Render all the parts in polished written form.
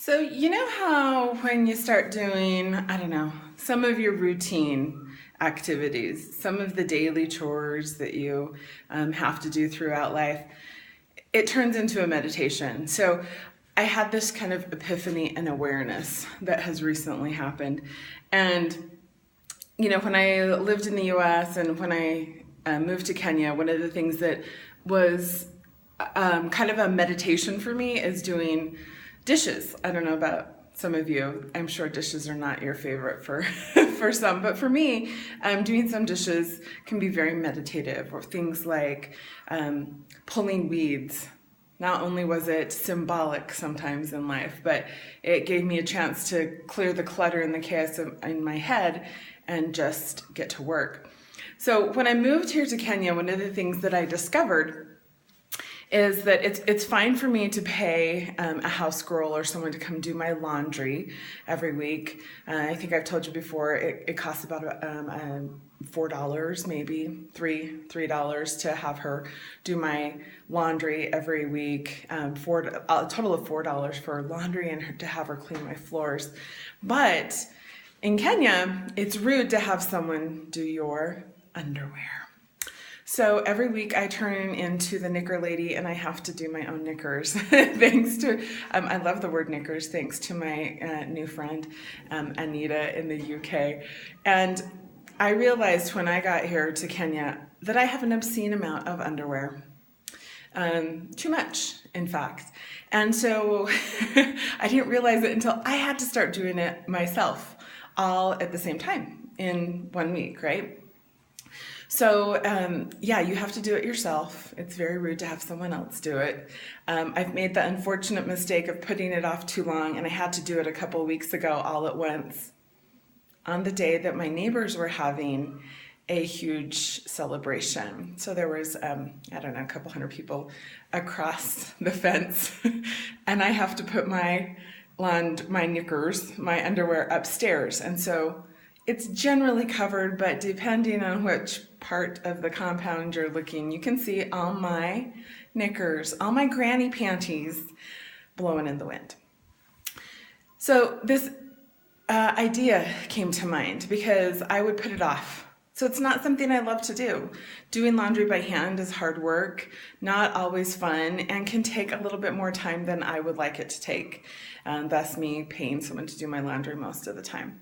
So, you know how when you start doing, I don't know, some of your routine activities, some of the daily chores that you have to do throughout life, it turns into a meditation. So, I had this kind of epiphany and awareness that has recently happened. And, when I lived in the US and when I moved to Kenya, one of the things that was kind of a meditation for me is doing dishes. I don't know about some of you. I'm sure dishes are not your favorite for for some, but for me, doing some dishes can be very meditative. Or things like pulling weeds. Not only was it symbolic sometimes in life, but it gave me a chance to clear the clutter and the chaos in my head and just get to work. So when I moved here to Kenya, one of the things that I discovered is that it's fine for me to pay a house girl or someone to come do my laundry every week. I think I've told you before, it costs about $4, maybe $3 to have her do my laundry every week. A total of $4 for laundry and to have her clean my floors. But in Kenya, it's rude to have someone do your underwear. So every week I turn into the knicker lady and I have to do my own knickers. Thanks to, I love the word knickers, thanks to my new friend, Anita in the UK. And I realized when I got here to Kenya that I have an obscene amount of underwear. Too much, in fact. And so I didn't realize it until I had to start doing it myself, all at the same time in 1 week, right? So, you have to do it yourself. It's very rude to have someone else do it. I've made the unfortunate mistake of putting it off too long, and I had to do it a couple of weeks ago all at once on the day that my neighbors were having a huge celebration. So there was, a couple hundred people across the fence, and I have to put my knickers, my underwear upstairs. And so it's generally covered, but depending on which part of the compound you're looking, you can see all my knickers, all my granny panties blowing in the wind. So this idea came to mind because I would put it off. So it's not something I love to do. Doing laundry by hand is hard work, not always fun, and can take a little bit more time than I would like it to take. Thus me paying someone to do my laundry most of the time.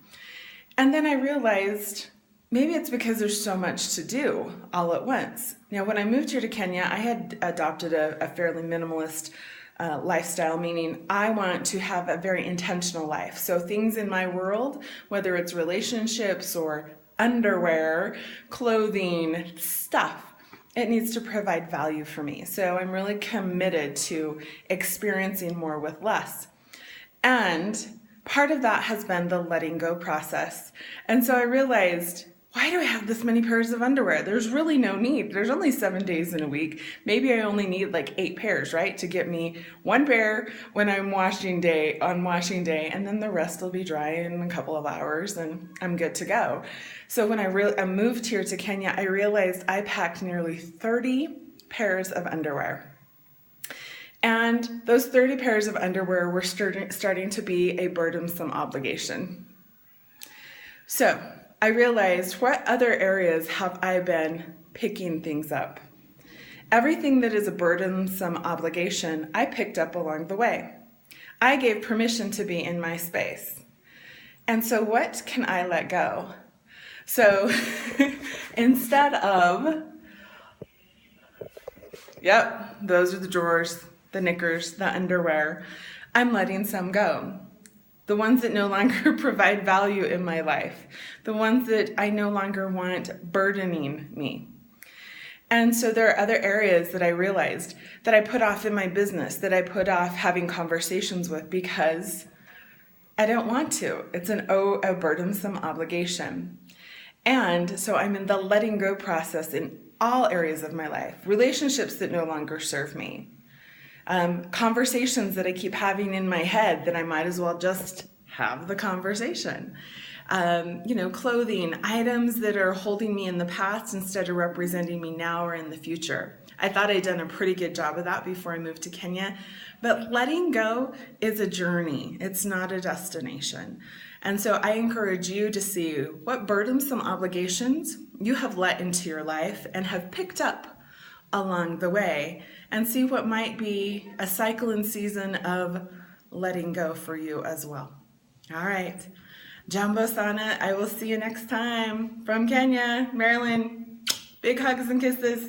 And then I realized maybe it's because there's so much to do all at once. Now, when I moved here to Kenya, I had adopted a fairly minimalist lifestyle, meaning I want to have a very intentional life. So things in my world, whether it's relationships or underwear, clothing, stuff, it needs to provide value for me. So I'm really committed to experiencing more with less. And part of that has been the letting go process. And so I realized, why do I have this many pairs of underwear? There's really no need. There's only 7 days in a week. Maybe I only need like 8 pairs, right? To get me 1 pair when I'm on washing day, and then the rest will be dry in a couple of hours and I'm good to go. So when I moved here to Kenya, I realized I packed nearly 30 pairs of underwear. And those 30 pairs of underwear were starting to be a burdensome obligation. So I realized, what other areas have I been picking things up? Everything that is a burdensome obligation, I picked up along the way. I gave permission to be in my space. And so what can I let go? So instead of, those are the drawers, the knickers, the underwear, I'm letting some go. The ones that no longer provide value in my life. The ones that I no longer want burdening me. And so there are other areas that I realized that I put off in my business, that I put off having conversations with because I don't want to. It's a burdensome obligation. And so I'm in the letting go process in all areas of my life. Relationships that no longer serve me. Conversations that I keep having in my head that I might as well just have the conversation. Clothing, items that are holding me in the past instead of representing me now or in the future. I thought I'd done a pretty good job of that before I moved to Kenya, But letting go is a journey. It's not a destination. And so I encourage you to see what burdensome obligations you have let into your life and have picked up along the way, and see what might be a cycle and season of letting go for you as well. All right. Jambo Sana, I will see you next time. From Kenya, Maryland, big hugs and kisses.